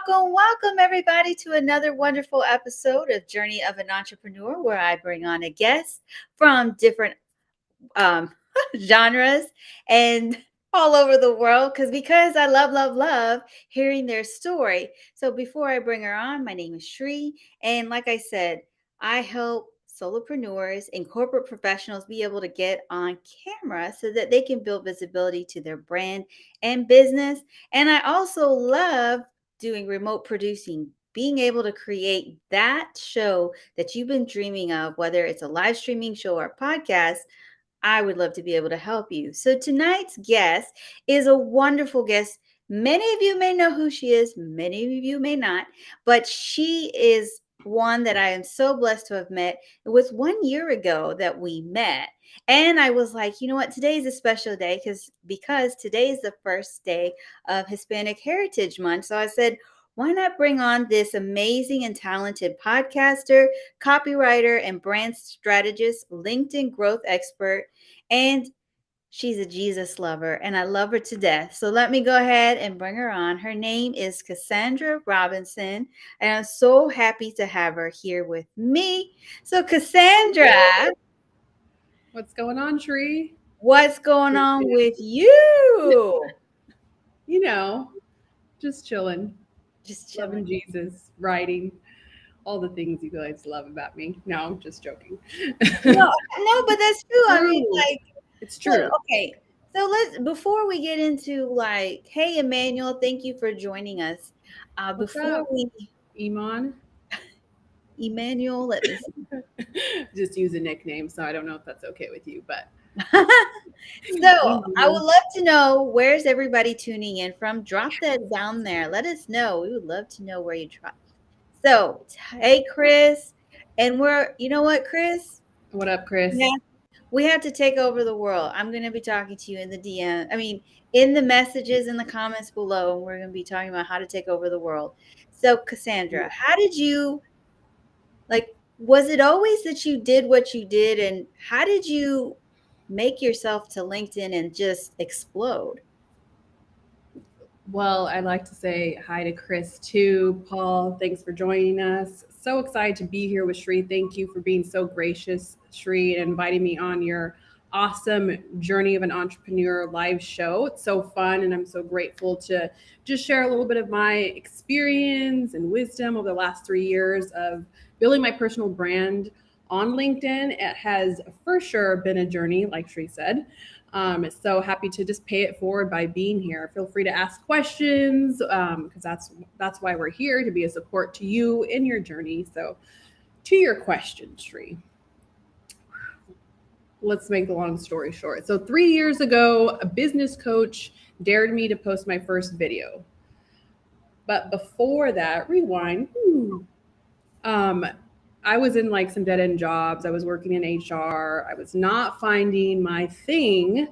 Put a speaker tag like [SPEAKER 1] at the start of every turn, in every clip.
[SPEAKER 1] welcome, everybody, to another wonderful episode of Journey of an Entrepreneur, where I bring on a guest from different um, genres and all over the world because I love hearing their story. So before I bring her on, my name is Shri, and like I said, I help solopreneurs and corporate professionals be able to get on camera so that they can build visibility to their brand and business. And I also love doing remote producing, being able to create that show that you've been dreaming of, whether it's a live streaming show or a podcast. I would love to be able to help you. So tonight's guest is a wonderful guest. Many of you may know who she is, many of you may not, but she is one that I am so blessed to have met. It was 1 year ago that we met. And I was like, you know what? Today is a special day because today is the first day of Hispanic Heritage Month. So I said, why not bring on this amazing and talented podcaster, copywriter, and brand strategist, LinkedIn growth expert, and she's a Jesus lover, and I love her to death. So let me go ahead and bring her on. Her name is Cassandra Robinson, and I'm so happy to have her here with me. So, Cassandra,
[SPEAKER 2] What's going on, Shri?
[SPEAKER 1] what's going on with you?
[SPEAKER 2] You know, just chilling,
[SPEAKER 1] Just
[SPEAKER 2] loving
[SPEAKER 1] chilling.
[SPEAKER 2] Jesus, writing, all the things you guys love about me. No, I'm just joking.
[SPEAKER 1] No, but that's true. I mean,
[SPEAKER 2] True.
[SPEAKER 1] like,
[SPEAKER 2] It's
[SPEAKER 1] so,
[SPEAKER 2] true.
[SPEAKER 1] okay. So let's before we get into like, hey, Emmanuel, thank you for joining us.
[SPEAKER 2] What's
[SPEAKER 1] Before
[SPEAKER 2] up,
[SPEAKER 1] we,
[SPEAKER 2] Iman?
[SPEAKER 1] Emmanuel, let me see.
[SPEAKER 2] Just use a nickname, so I don't know if that's okay with you, but
[SPEAKER 1] So I would
[SPEAKER 2] Iman.
[SPEAKER 1] love to know, where's everybody tuning in from? Drop that down there. Let us know. We would love to know where you drop. So, hey, Chris, and you know what, Chris?
[SPEAKER 2] What up, Chris?
[SPEAKER 1] Yeah, we have to take over the world. I'm going to be talking to you in the DM. I mean, in the messages in the comments below, and we're going to be talking about how to take over the world. So, Cassandra, how did you like? Was it always that you did what you did, and how did you make yourself to LinkedIn and just explode?
[SPEAKER 2] Well, I'd like to say hi to Chris too. Paul, thanks for joining us. So excited to be here with Shri. Thank you for being so gracious, Shri, and inviting me on your awesome Journey of an Entrepreneur live show. It's so fun, and I'm so grateful to just share a little bit of my experience and wisdom over the last 3 years of building my personal brand on LinkedIn. It has for sure been a journey, like Shri said. So happy to just pay it forward by being here. Feel free to ask questions because that's why we're here, to be a support to you in your journey. So, to your question, Shri, let's make the long story short. So 3 years ago, a business coach dared me to post my first video. But before that, rewind. Um, I was in like some dead end jobs. I was working in HR. I was not finding my thing.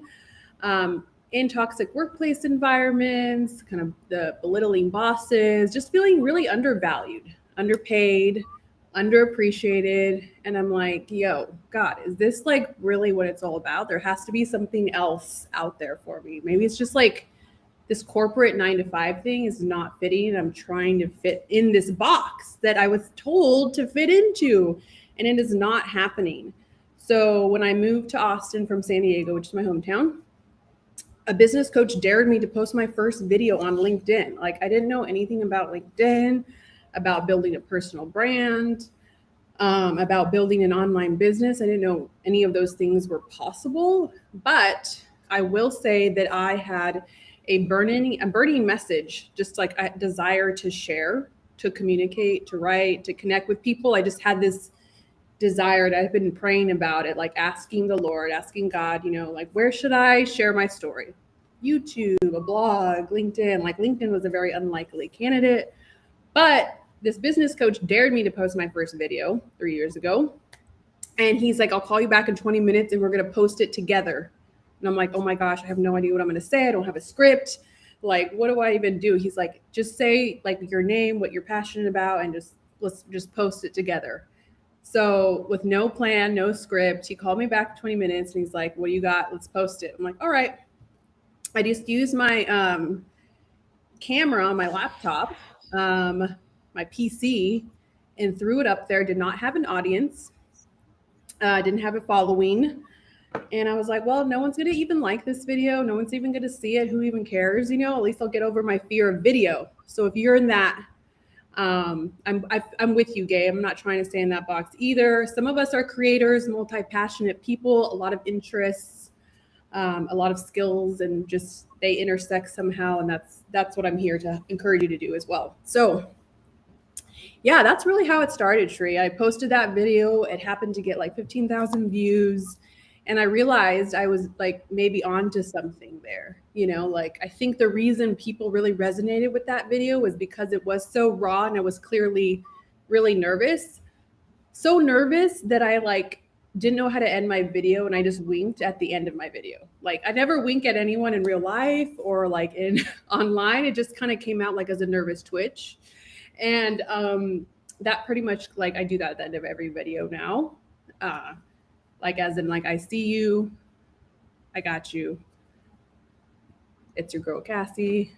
[SPEAKER 2] In toxic workplace environments, kind of the belittling bosses, just feeling really undervalued, underpaid, underappreciated. And I'm like, yo, God, is this like really what it's all about? There has to be something else out there for me. Maybe it's just like this corporate 9 to 5 thing is not fitting. I'm trying to fit in this box that I was told to fit into, and it is not happening. So when I moved to Austin from San Diego, which is my hometown, a business coach dared me to post my first video on LinkedIn. Like, I didn't know anything about LinkedIn, about building a personal brand, about building an online business. I didn't know any of those things were possible. But I will say that I had a burning message, just like a desire to share, to communicate, to write, to connect with people. I just had this desired. I've been praying about it, like asking the Lord, asking God, like, where should I share my story? YouTube, a blog, LinkedIn. Like, LinkedIn was a very unlikely candidate. But this business coach dared me to post my first video 3 years ago. And he's like, I'll call you back in 20 minutes and we're going to post it together. And I'm like, oh my gosh, I have no idea what I'm going to say. I don't have a script. Like, what do I even do? He's like, just say like your name, what you're passionate about, and let's just post it together. So with no plan, no script, he called me back 20 minutes and he's like, what do you got? Let's post it. I'm like, all right. I just used my camera on my laptop my PC and threw it up there. Did not have an audience, didn't have a following. And I was like, well, no one's going to even like this video. No one's even going to see it. Who even cares? At least I'll get over my fear of video. So if you're in that, I'm with you, Gay. I'm not trying to stay in that box either. Some of us are creators, multi-passionate people, a lot of interests, a lot of skills, and just they intersect somehow. And that's what I'm here to encourage you to do as well. So yeah, that's really how it started, Shree. I posted that video. It happened to get like 15,000 views. And I realized I was like maybe onto something there. Like I think the reason people really resonated with that video was because it was so raw and I was clearly really nervous. So nervous that I like didn't know how to end my video and I just winked at the end of my video. Like I never wink at anyone in real life or like in online. It just kind of came out like as a nervous twitch. And that pretty much like I do that at the end of every video now. Like as in like I see you, I got you. It's your girl Cassie,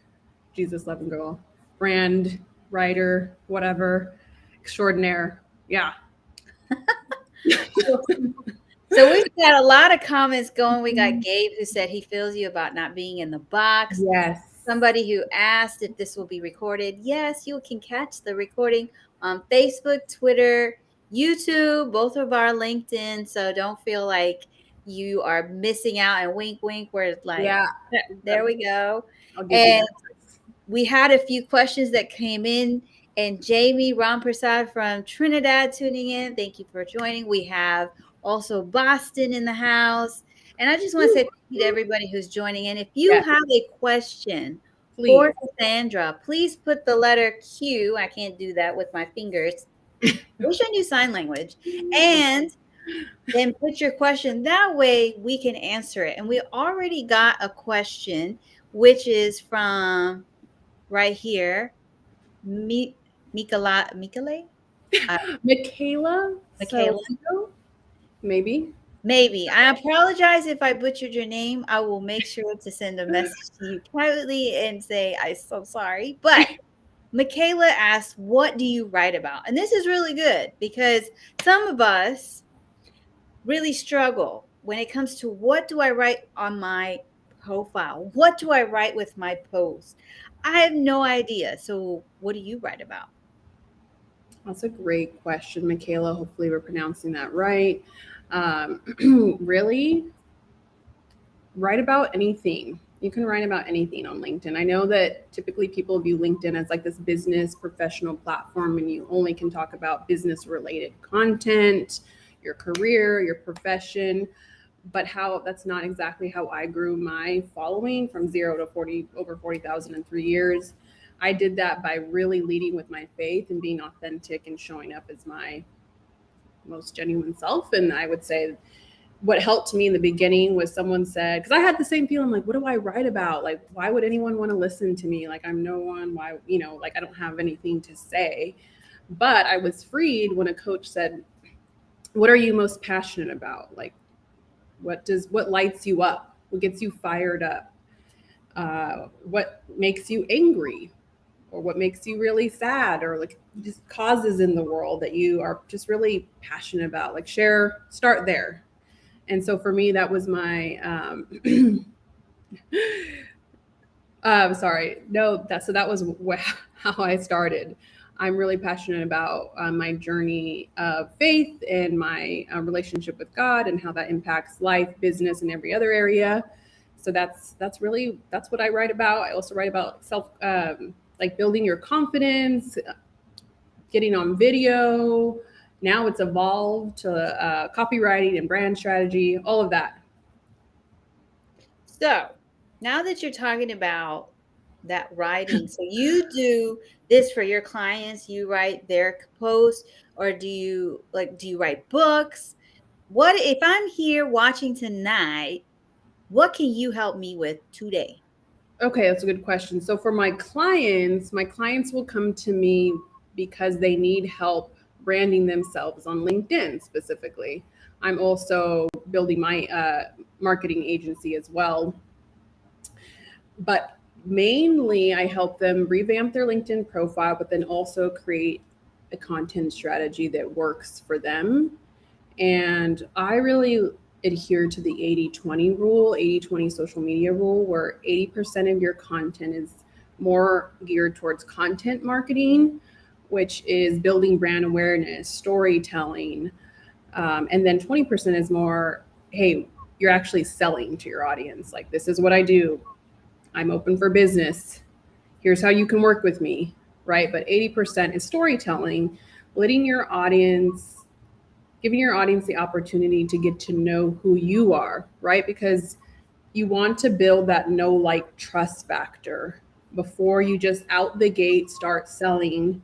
[SPEAKER 2] Jesus loving girl, brand, writer, whatever, extraordinaire. Yeah.
[SPEAKER 1] So we've got a lot of comments going. We got Gabe who said he feels you about not being in the box.
[SPEAKER 2] Yes.
[SPEAKER 1] Somebody who asked if this will be recorded. Yes, you can catch the recording on Facebook, Twitter, YouTube, both of our LinkedIn. So don't feel like you are missing out, and wink, wink, where it's like,
[SPEAKER 2] Yeah.
[SPEAKER 1] there we go.
[SPEAKER 2] I'll give
[SPEAKER 1] And
[SPEAKER 2] you that.
[SPEAKER 1] we had a few questions that came in, and Jamie Ramprasad from Trinidad tuning in. Thank you for joining. We have also Boston in the house. And I just want to say thank you to everybody who's joining in. If you
[SPEAKER 2] Yes.
[SPEAKER 1] have a question
[SPEAKER 2] Please.
[SPEAKER 1] for Cassandra, please put the letter Q. I can't do that with my fingers. We should use sign language. And then put your question. That way we can answer it. And we already got a question, which is from right here, Mikale?
[SPEAKER 2] Michaela?
[SPEAKER 1] Michaela?
[SPEAKER 2] Maybe.
[SPEAKER 1] Maybe. I apologize if I butchered your name. I will make sure to send a message to you privately and say, I'm so sorry. But Michaela asked, what do you write about? And this is really good because some of us really struggle when it comes to what do I write on my profile? What do I write with my posts? I have no idea. So what do you write about?
[SPEAKER 2] That's a great question, Michaela. Hopefully we're pronouncing that right. Really, write about anything. You can write about anything on LinkedIn. I know that typically people view LinkedIn as like this business professional platform and you only can talk about business related content, your career, your profession, but that's not exactly how I grew my following from 0 to 40, over 40,000 in 3 years. I did that by really leading with my faith and being authentic and showing up as my most genuine self. And I would say what helped me in the beginning was someone said, because I had the same feeling like, what do I write about? Like, why would anyone want to listen to me? Like, I'm no one. Why, like I don't have anything to say. But I was freed when a coach said, what are you most passionate about? Like, what lights you up? What gets you fired up? What makes you angry? Or what makes you really sad, or like just causes in the world that you are just really passionate about? Like start there. And so for me, that was my, sorry, no, that was how I started. I'm really passionate about my journey of faith and my relationship with God and how that impacts life, business, and every other area. So that's what I write about. I also write about like building your confidence, getting on video. Now it's evolved to copywriting and brand strategy, all of that.
[SPEAKER 1] So now that you're talking about that writing, so you do this for your clients, you write their posts, or do you write books? What if I'm here watching tonight, what can you help me with today?
[SPEAKER 2] Okay, that's a good question. So for my clients will come to me because they need help branding themselves on LinkedIn specifically. I'm also building my marketing agency as well. But Mainly, I help them revamp their LinkedIn profile, but then also create a content strategy that works for them. And I really adhere to the 80-20 rule, 80-20 social media rule, where 80% of your content is more geared towards content marketing, which is building brand awareness, storytelling. And then 20% is more, hey, you're actually selling to your audience. Like, this is what I do. I'm open for business. Here's how you can work with me, right? But 80% is storytelling, letting your audience, giving your audience the opportunity to get to know who you are, right? Because you want to build that know, like, trust factor before you just out the gate start selling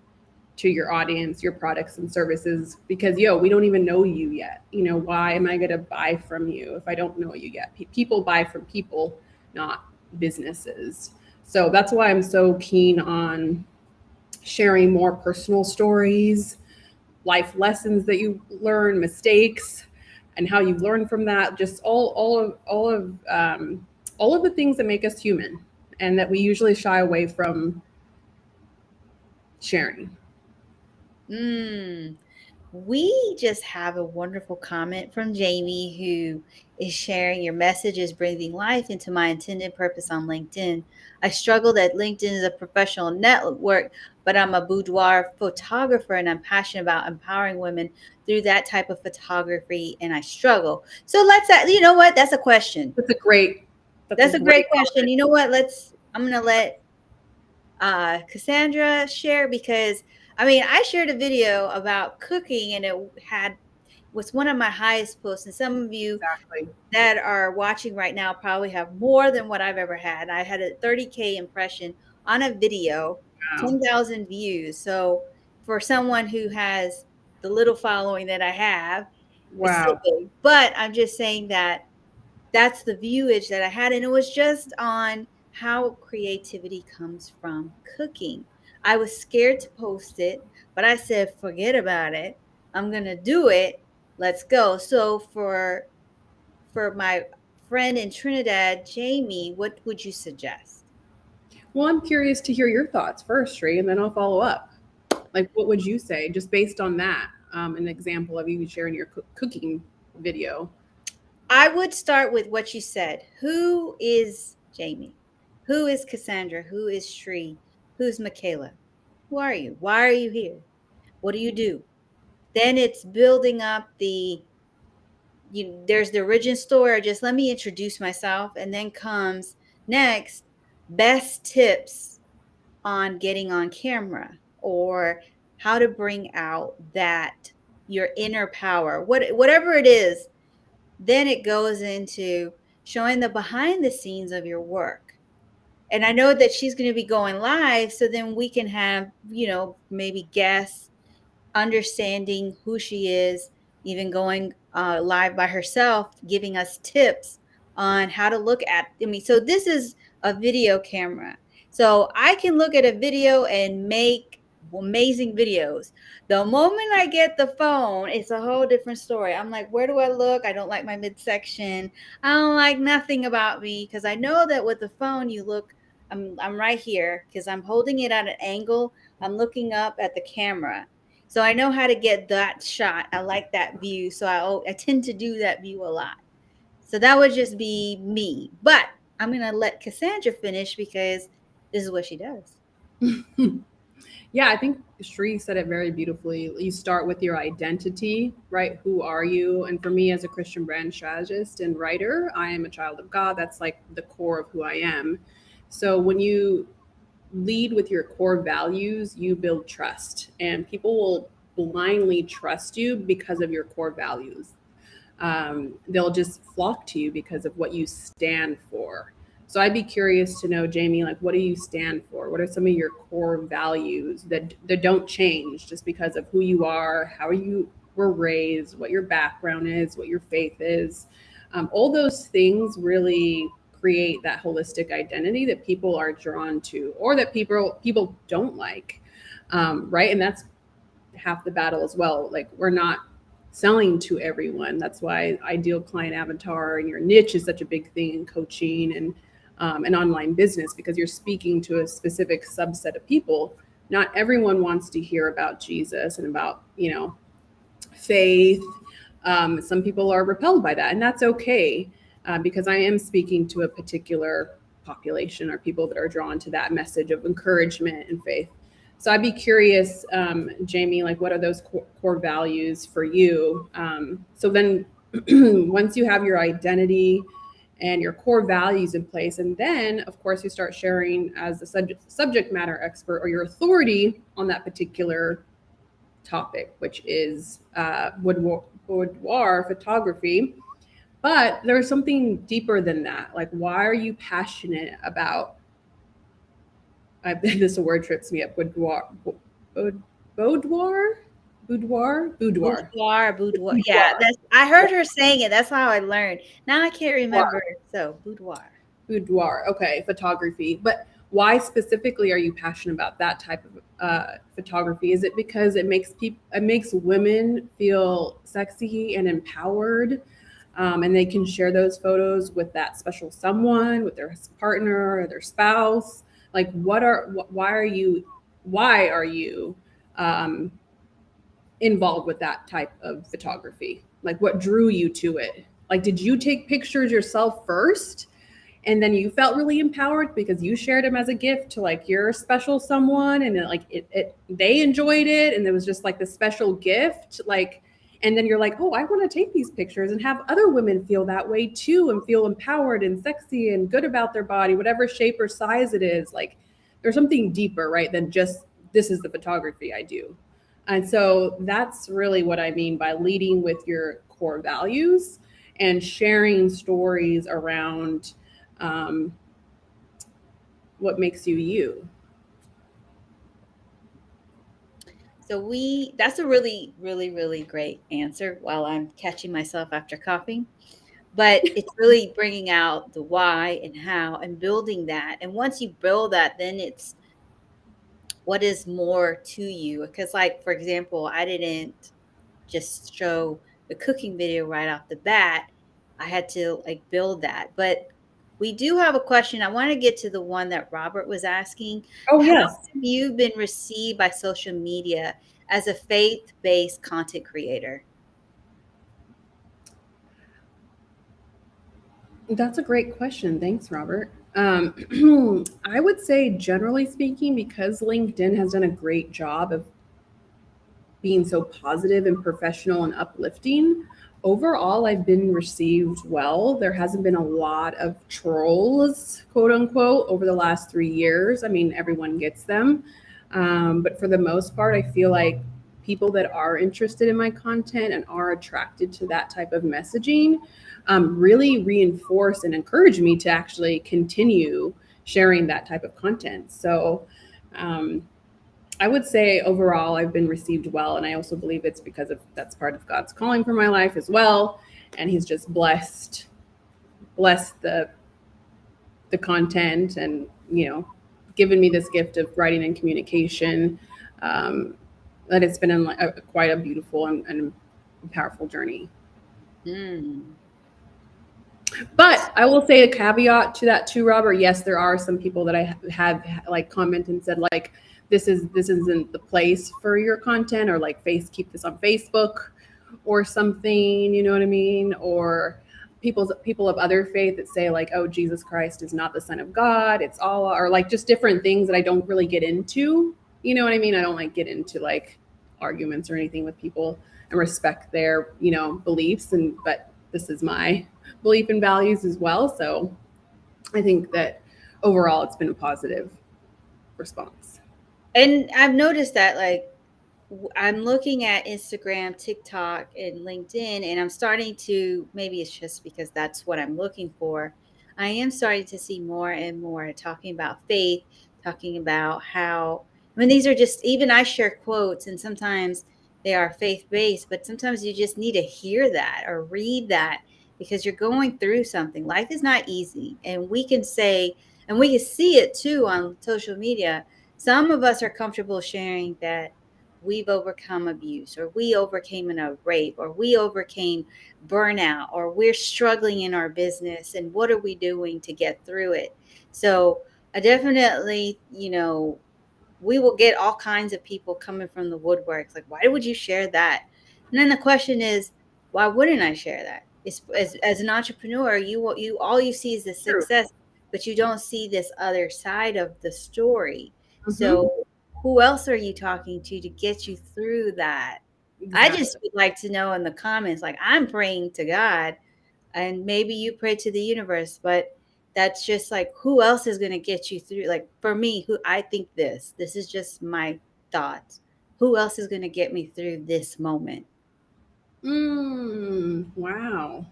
[SPEAKER 2] to your audience your products and services, because we don't even know you yet. Why am I going to buy from you if I don't know you yet? People buy from people, not businesses. So that's why I'm so keen on sharing more personal stories, life lessons that you learn, mistakes, and how you learn from that. Just all of the things that make us human, and that we usually shy away from sharing.
[SPEAKER 1] Mm. We just have a wonderful comment from Jamie, who is sharing, your message is breathing life into my intended purpose on LinkedIn. I struggle that LinkedIn is a professional network, but I'm a boudoir photographer and I'm passionate about empowering women through that type of photography, and I struggle. So you know what? That's a question.
[SPEAKER 2] That's a great. That's a
[SPEAKER 1] That's a
[SPEAKER 2] great
[SPEAKER 1] great question.
[SPEAKER 2] comment.
[SPEAKER 1] You know what? I'm going to let Cassandra share, because I mean, I shared a video about cooking and it had was one of my highest posts. And some of you
[SPEAKER 2] Exactly.
[SPEAKER 1] that are watching right now probably have more than what I've ever had. I had a 30K impression on a video,
[SPEAKER 2] Wow.
[SPEAKER 1] 10,000 views. So for someone who has the little following that I have, it's still
[SPEAKER 2] Wow.
[SPEAKER 1] big. But I'm just saying that that's the viewage that I had. And it was just on how creativity comes from cooking. I was scared to post it, but I said, forget about it. I'm going to do it. Let's go. So for my friend in Trinidad, Jamie, what would you suggest?
[SPEAKER 2] Well, I'm curious to hear your thoughts first, Sri, and then I'll follow up. Like, what would you say, just based on that? An example of you sharing your cooking video.
[SPEAKER 1] I would start with what you said. Who is Jamie? Who is Cassandra? Who is Shri? Who's Michaela? Who are you? Why are you here? What do you do? Then it's building up there's the origin story, or just let me introduce myself, and then comes next best tips on getting on camera, or how to bring out that your inner power, whatever it is. Then it goes into showing the behind the scenes of your work. And I know that she's going to be going live, so then we can have, maybe guests understanding who she is, even going live by herself, giving us tips on how to look at. I mean, so this is a video camera. So I can look at a video and make amazing videos. The moment I get the phone, it's a whole different story. I'm like, where do I look? I don't like my midsection. I don't like nothing about me, because I know that with the phone, you look. I'm right here because I'm holding it at an angle. I'm looking up at the camera, so I know how to get that shot. I like that view. So I tend to do that view a lot. So that would just be me. But I'm going to let Cassandra finish because this is what she does.
[SPEAKER 2] Yeah, I think Shri said it very beautifully. You start with your identity, right? Who are you? And for me, as a Christian brand strategist and writer, I am a child of God. That's like the core of who I am. So when you lead with your core values, you build trust, and people will blindly trust you because of your core values. They'll just flock to you because of what you stand for. So I'd be curious to know, Jamie, like, what do you stand for? What are some of your core values that don't change just because of who you are, how you were raised, what your background is, what your faith is? All those things really create that holistic identity that people are drawn to, or that people don't like, right? And that's half the battle as well. Like, we're not selling to everyone. That's why ideal client avatar and your niche is such a big thing in coaching. And an online business, because you're speaking to a specific subset of people. Not everyone wants to hear about Jesus and about, faith. Some people are repelled by that, and that's okay, because I am speaking to a particular population or people that are drawn to that message of encouragement and faith. So I'd be curious, Jamie, like what are those core values for you? So then, once you have your identity and your core values in place, and then of course you start sharing as the subject matter expert or your authority on that particular topic, which is boudoir photography. But there's something deeper than that. Like, why are you passionate about? This word trips me up. Boudoir, boudoir.
[SPEAKER 1] Boudoir. Yeah,
[SPEAKER 2] Boudoir.
[SPEAKER 1] that's I heard her saying it. That's how I learned. Now I can't remember. So boudoir.
[SPEAKER 2] Boudoir. Okay, photography. But why specifically are you passionate about that type of photography? Is it because it makes women feel sexy and empowered, and they can share those photos with that special someone, with their partner or their spouse? Like, why are you um, involved with that type of photography? Like, what drew you to it? Like, did you take pictures yourself first, and then you felt really empowered because you shared them as a gift to like your special someone, and they enjoyed it, and it was just like the special gift, like, and then you're like, oh, I want to take these pictures and have other women feel that way too, and feel empowered and sexy and good about their body, whatever shape or size it is. Like, there's something deeper, right, than just this is the photography I do. And so that's really what I mean by leading with your core values and sharing stories around um, what makes you you.
[SPEAKER 1] So that's a really, really, really great answer while I'm catching myself after coughing. But it's really bringing out the why and how and building that. And once you build that, then it's what is more to you. Because, like, for example, I didn't just show the cooking video right off the bat. I had to like build that. But we do have a question. I want to get to the one that Robert was asking.
[SPEAKER 2] Oh,
[SPEAKER 1] How
[SPEAKER 2] yes.
[SPEAKER 1] have you been received by social media as a faith-based content creator?
[SPEAKER 2] That's a great question. Thanks, Robert. I would say, generally speaking, because LinkedIn has done a great job of being so positive and professional and uplifting, overall, I've been received well. There hasn't been a lot of trolls, quote unquote, over the last 3 years. I mean, everyone gets them. But for the most part, I feel like people that are interested in my content and are attracted to that type of messaging really reinforce and encourage me to actually continue sharing that type of content. So, um, I would say overall I've been received well, and I also believe it's because of that's part of God's calling for my life as well, and He's just blessed the content, and given me this gift of writing and communication. Um, that it's been quite a beautiful and powerful journey.
[SPEAKER 1] Mm.
[SPEAKER 2] But I will say a caveat to that too, Robert. Yes, there are some people that I have like commented and said like this isn't the place for your content, or like keep this on Facebook or something. You know what I mean? Or people of other faith that say like, oh, Jesus Christ is not the Son of God. It's Allah, or like just different things that I don't really get into. You know what I mean? I don't like get into like arguments or anything with people, and respect their beliefs, and but this is my belief and values as well. So I think that overall it's been a positive response.
[SPEAKER 1] And I've noticed that like I'm looking at Instagram, TikTok, and LinkedIn, and I'm starting to, maybe it's just because that's what I'm looking for. I am starting to see more and more talking about faith, talking about how, I mean, these are just, even I share quotes, and sometimes they are faith based, but sometimes you just need to hear that or read that because you're going through something. Life is not easy. And we can say, and we can see it too on social media. Some of us are comfortable sharing that we've overcome abuse, or we overcame a rape, or we overcame burnout, or we're struggling in our business, and what are we doing to get through it? So I definitely, we will get all kinds of people coming from the woodworks. Like, why would you share that? And then the question is, why wouldn't I share that? It's, as an entrepreneur, you all you see is the
[SPEAKER 2] True.
[SPEAKER 1] success, but you don't see this other side of the story.
[SPEAKER 2] Mm-hmm.
[SPEAKER 1] So, who else are you talking to get you through that? I just
[SPEAKER 2] Exactly.
[SPEAKER 1] would like to know in the comments. Like, I'm praying to God, and maybe you pray to the universe, but that's just like, who else is going to get you through? Like, for me, who I think this is just my thoughts. Who else is going to get me through this moment?
[SPEAKER 2] Wow.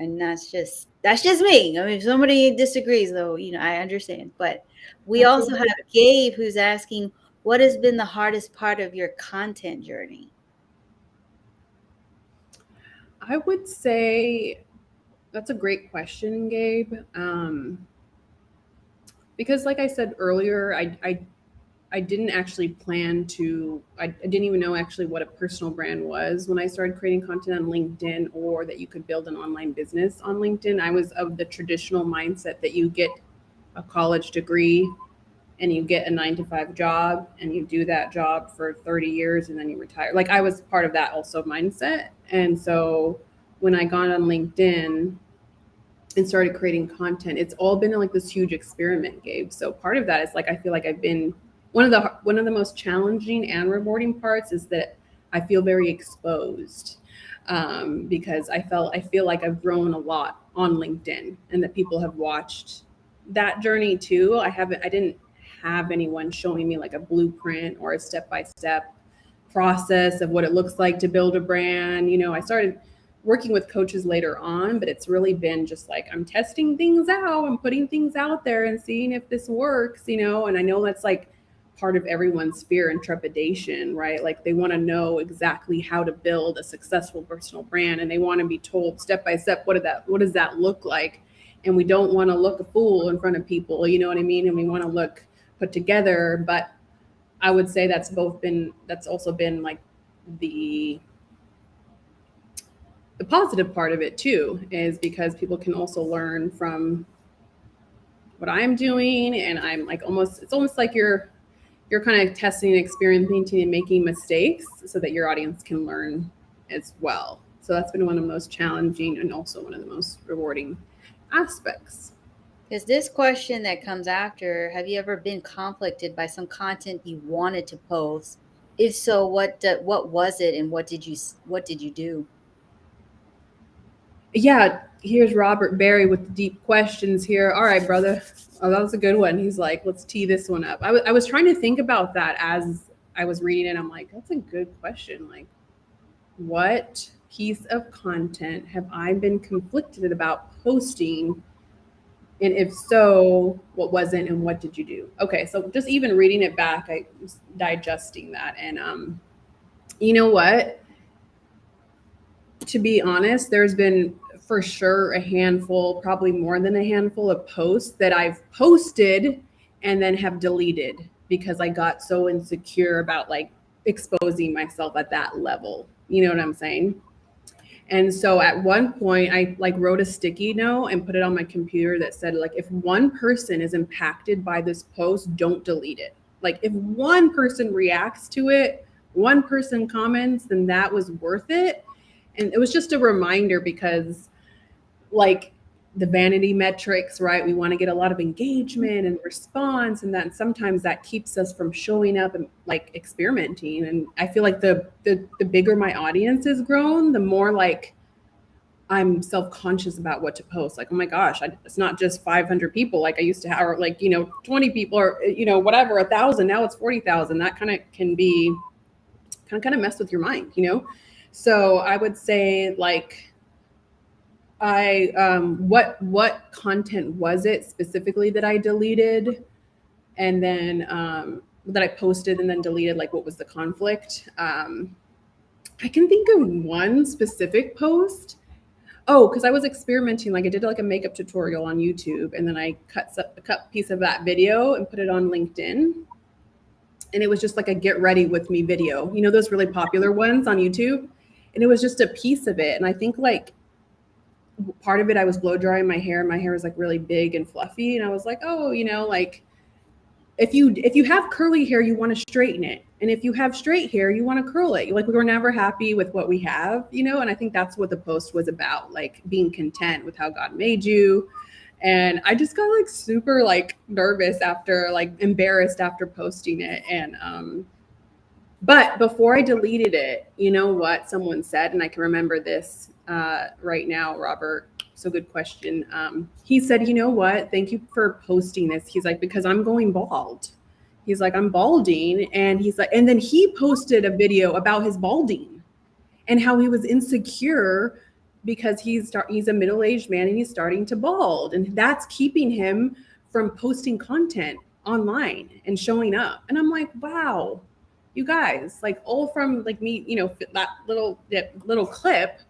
[SPEAKER 1] And that's just me. I mean, if somebody disagrees, though, I understand. But we
[SPEAKER 2] That's
[SPEAKER 1] also have
[SPEAKER 2] okay.
[SPEAKER 1] Gabe, who's asking, what has been the hardest part of your content journey?
[SPEAKER 2] I would say that's a great question, Gabe. Because like I said earlier, I didn't actually plan to, I didn't even know actually what a personal brand was when I started creating content on LinkedIn, or that you could build an online business on LinkedIn. I was of the traditional mindset that you get a college degree and you get a 9 to 5 job and you do that job for 30 years and then you retire. Like, I was part of that also mindset. And so when I got on LinkedIn and started creating content, it's all been like this huge experiment, Gabe. So part of that is like, I feel like I've been, one of the most challenging and rewarding parts is that I feel very exposed, because I feel like I've grown a lot on LinkedIn, and that people have watched that journey too. I didn't have anyone showing me like a blueprint or a step by step process of what it looks like to build a brand. I started working with coaches later on, but it's really been just like, I'm testing things out, I'm putting things out there and seeing if this works. And I know that's like part of everyone's fear and trepidation, right? Like, they want to know exactly how to build a successful personal brand, and they want to be told step by step, what does that look like? And we don't want to look a fool in front of people, you know what I mean? And we want to look put together. But I would say that's also been like the the positive part of it too, is because people can also learn from what I'm doing. And I'm like, it's almost like you're kind of testing and experimenting and making mistakes so that your audience can learn as well. So that's been one of the most challenging and also one of the most rewarding aspects.
[SPEAKER 1] Because this question that comes after, have you ever been conflicted by some content you wanted to post? If so, what was it, and what did you do?
[SPEAKER 2] Yeah, here's Robert Barry with the deep questions here. All right, brother. Oh, that was a good one. He's like, let's tee this one up. I was trying to think about that as I was reading it. I'm like, that's a good question. Like, what piece of content have I been conflicted about posting? And if so, what wasn't, and what did you do? Okay, so just even reading it back, I was digesting that. And you know what? To be honest, there's been for sure a handful, probably more than a handful of posts that I've posted and then have deleted because I got so insecure about like exposing myself at that level. You know what I'm saying? And so at one point I like wrote a sticky note and put it on my computer that said, like, if one person is impacted by this post, don't delete it. Like, if one person reacts to it, one person comments, then that was worth it. And it was just a reminder because, like, the vanity metrics, right? We want to get a lot of engagement and response, and that sometimes that keeps us from showing up and like experimenting. And I feel like the bigger my audience has grown, the more like I'm self-conscious about what to post. Like, oh my gosh, it's not just 500 people like I used to have, or like, 20 people, or whatever, 1,000. Now it's 40,000. That kind of can be kind of mess with your mind. So I would say, like, what content was it specifically that I deleted, and then that I posted and then deleted? Like, what was the conflict? I can think of one specific post. Oh, because I was experimenting. Like, I did like a makeup tutorial on YouTube, and then I cut a cut piece of that video and put it on LinkedIn. and it was just like a get ready with me video, you know, those really popular ones on YouTube. And it was just a piece of it. And I think like part of it, I was blow drying my hair. My hair was like really big and fluffy. And I was like, oh, you know, like if you have curly hair, you want to straighten it. And if you have straight hair, you want to curl it. Like we were never happy with what we have, you know, and I think that's what the post was about, like being content with how God made you. And I just got like super like nervous after, like embarrassed after posting it. And but before I deleted it, you know what someone said, and I can remember this right now, Robert. So good question. He said, you know what? Thank you for posting this. He's like, because I'm going bald. He's like, I'm balding. And he's like, and then he posted a video about his balding and how he was insecure because he's a middle-aged man and he's starting to bald. And that's keeping him from posting content online and showing up. And I'm like, wow, you guys, like all from like me, you know, that little clip,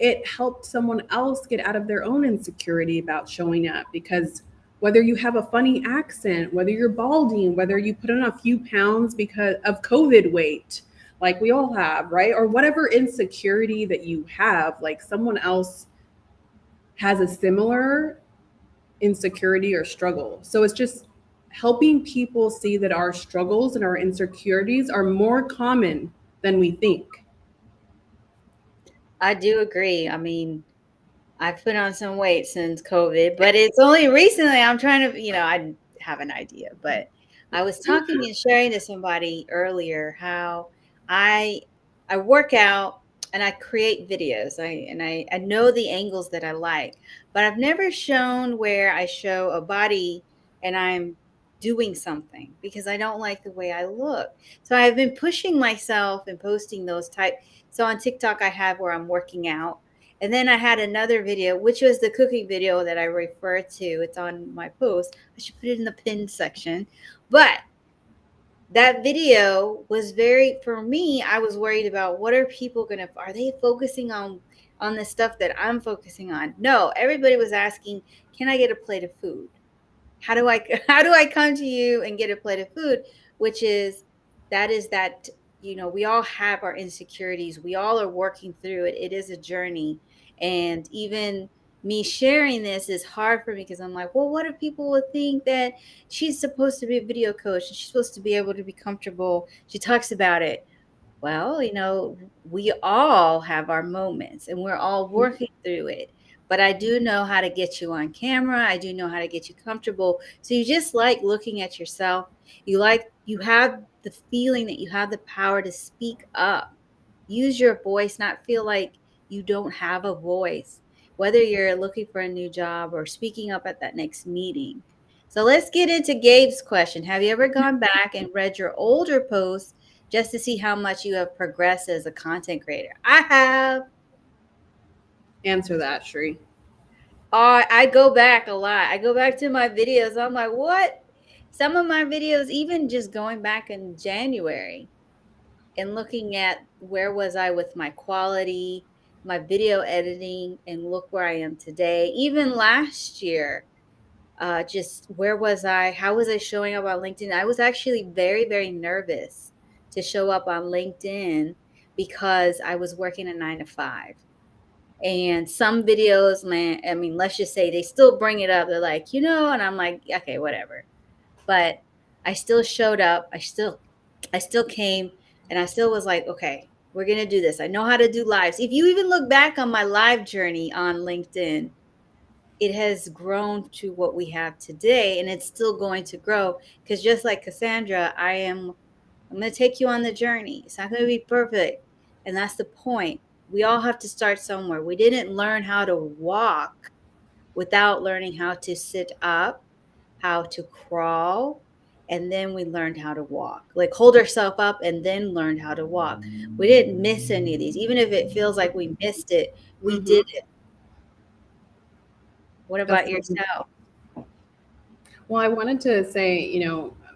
[SPEAKER 2] it helped someone else get out of their own insecurity about showing up. Because whether you have a funny accent, whether you're balding, whether you put on a few pounds because of COVID weight, like we all have, right? Or whatever insecurity that you have, like someone else has a similar insecurity or struggle. So it's just helping people see that our struggles and our insecurities are more common than we think.
[SPEAKER 1] I do agree. I mean, I've put on some weight since COVID, but it's only recently I'm trying to, I have an idea, but I was talking and sharing to somebody earlier how I I work out and I create videos. I know the angles that I like, but I've never shown where I show a body and I'm doing something because I don't like the way I look. So I've been pushing myself and posting those type. So on TikTok I have where I'm working out, and then I had another video, which was the cooking video that I referred to. It's on my post. I should put it in the pinned section. But that video was very, for me, I was worried about what are people going to, are they focusing on the stuff that I'm focusing on? No, everybody was asking, can I get a plate of food? How do I come to you and get a plate of food? Which is that we all have our insecurities. We all are working through it. It is a journey. And even me sharing this is hard for me because I'm like, well, what if people would think that she's supposed to be a video coach and she's supposed to be able to be comfortable? She talks about it. Well, we all have our moments and we're all working through it. But I do know how to get you on camera. I do know how to get you comfortable. So you just like looking at yourself. You have the feeling that you have the power to speak up. Use your voice, not feel like you don't have a voice, whether you're looking for a new job or speaking up at that next meeting. So let's get into Gabe's question. Have you ever gone back and read your older posts just to see how much you have progressed as a content creator? I have.
[SPEAKER 2] Answer that, Shri.
[SPEAKER 1] I go back a lot. I go back to my videos. I'm like, what? Some of my videos, even just going back in January and looking at where was I with my quality, my video editing, and look where I am today. Even last year, just where was I? How was I showing up on LinkedIn? I was actually very, very nervous to show up on LinkedIn because I was working a 9 to 5. And some videos, man, I mean, let's just say they still bring it up. They're like, and I'm like, okay, whatever. But I still showed up. I still came, and I still was like, okay, we're going to do this. I know how to do lives. If you even look back on my live journey on LinkedIn, it has grown to what we have today, and it's still going to grow because just like Cassandra, I'm going to take you on the journey. It's not going to be perfect, and that's the point. We all have to start somewhere. We didn't learn how to walk without learning how to sit up, how to crawl, and then we learned how to walk. Like hold ourselves up and then learned how to walk. We didn't miss any of these. Even if it feels like we missed it, we
[SPEAKER 2] Mm-hmm.
[SPEAKER 1] did it. What
[SPEAKER 2] That's
[SPEAKER 1] about yourself?
[SPEAKER 2] Well, I wanted to say,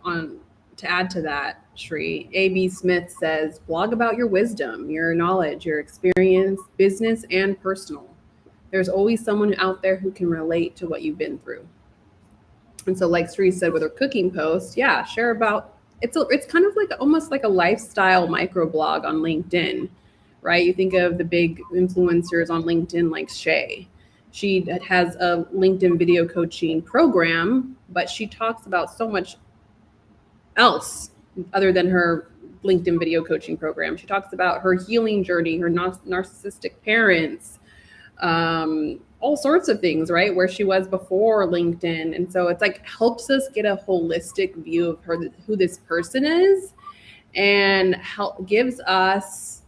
[SPEAKER 2] on to add to that, Shri, A.B. Smith says, blog about your wisdom, your knowledge, your experience, business and personal. There's always someone out there who can relate to what you've been through. And so, like Shri said with her cooking post, yeah, share about it's kind of like almost like a lifestyle microblog on LinkedIn, right? You think of the big influencers on LinkedIn like Shay. She has a LinkedIn video coaching program, but she talks about so much else other than her LinkedIn video coaching program. She talks about her healing journey, her narcissistic parents, all sorts of things, right? Where she was before LinkedIn. And so it's like helps us get a holistic view of her, who this person is, and gives us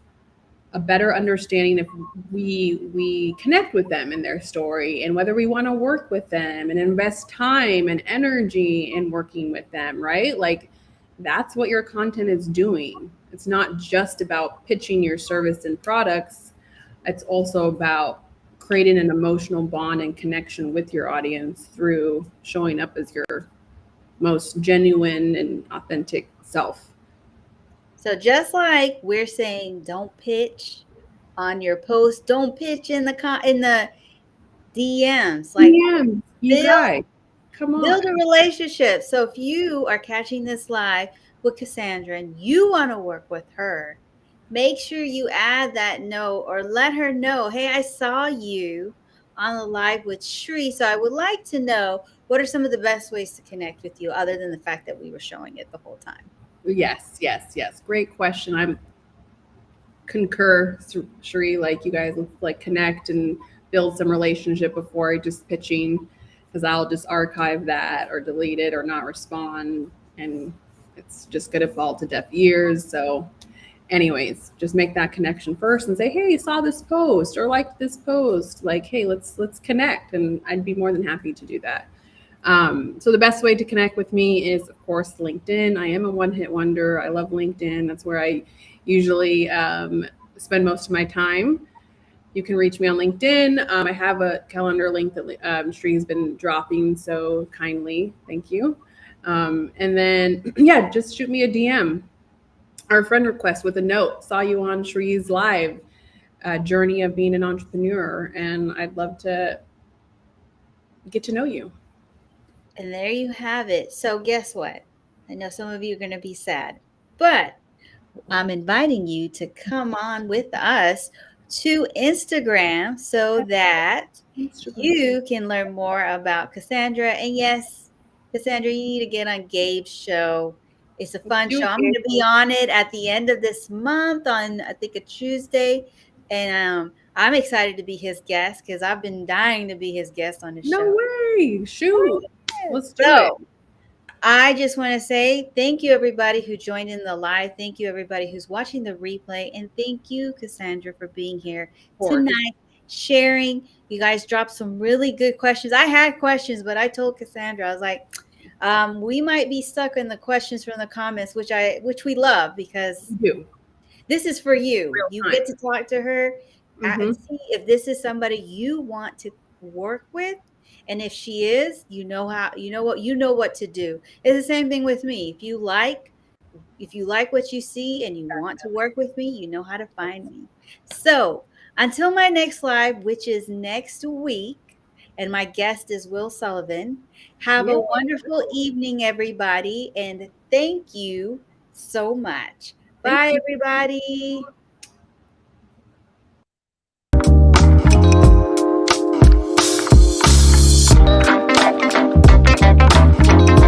[SPEAKER 2] a better understanding if we connect with them in their story and whether we want to work with them and invest time and energy in working with them, right? Like that's what your content is doing. It's not just about pitching your service and products. It's also about creating an emotional bond and connection with your audience through showing up as your most genuine and authentic self.
[SPEAKER 1] So just like we're saying, don't pitch on your post, don't pitch in the DMs. Like
[SPEAKER 2] DMs, you
[SPEAKER 1] build
[SPEAKER 2] guys, come
[SPEAKER 1] build a
[SPEAKER 2] on.
[SPEAKER 1] relationship. So if you are catching this live with Cassandra and you want to work with her, make sure you add that note or let her know, hey, I saw you on the live with Shri. So I would like to know what are some of the best ways to connect with you other than the fact that we were showing it the whole time.
[SPEAKER 2] Yes, yes, yes. Great question. I'm concur, Sheree. Like you guys like connect and build some relationship before just pitching, because I'll just archive that or delete it or not respond, and it's just gonna fall to deaf ears. So, anyways, just make that connection first and say, "Hey, saw this post or liked this post. Like, hey, let's connect," and I'd be more than happy to do that. So the best way to connect with me is, of course, LinkedIn. I am a one-hit wonder. I love LinkedIn. That's where I usually spend most of my time. You can reach me on LinkedIn. I have a calendar link that Shree has been dropping so kindly. Thank you. And then, yeah, just shoot me a DM or a friend request with a note. Saw you on Shree's live journey of being an entrepreneur, and I'd love to get to know you.
[SPEAKER 1] And there you have it. So guess what? I know some of you are going to be sad, but I'm inviting you to come on with us to Instagram so that
[SPEAKER 2] Instagram.
[SPEAKER 1] you can learn more about Cassandra. And yes, Cassandra, you need to get on Gabe's show. It's a
[SPEAKER 2] Let's
[SPEAKER 1] fun
[SPEAKER 2] do
[SPEAKER 1] show.
[SPEAKER 2] it,
[SPEAKER 1] I'm going
[SPEAKER 2] Gabe.
[SPEAKER 1] to be on it at the end of this month on, I think, a Tuesday. And I'm excited to be his guest because I've been dying to be his guest on his
[SPEAKER 2] No
[SPEAKER 1] show.
[SPEAKER 2] way. Shoot. Let's do it.
[SPEAKER 1] So I just want to say thank you, everybody who joined in the live. Thank you, everybody who's watching the replay. And thank you, Cassandra, for being here
[SPEAKER 2] Of course.
[SPEAKER 1] tonight, sharing. You guys dropped some really good questions. I had questions, but I told Cassandra, I was like, we might be stuck in the questions from the comments, which we love because
[SPEAKER 2] We do.
[SPEAKER 1] this is for you.
[SPEAKER 2] Real
[SPEAKER 1] You
[SPEAKER 2] time.
[SPEAKER 1] get to talk to her,
[SPEAKER 2] Mm-hmm.
[SPEAKER 1] see if this is somebody you want to work with. And if she is, you know what to do. It's the same thing with me. If you like what you see and you want to work with me, you know how to find me. So until my next live, which is next week, and my guest is Will Sullivan, have
[SPEAKER 2] Yeah.
[SPEAKER 1] a wonderful evening, everybody. And thank you so much.
[SPEAKER 2] Thank
[SPEAKER 1] Bye,
[SPEAKER 2] you.
[SPEAKER 1] everybody.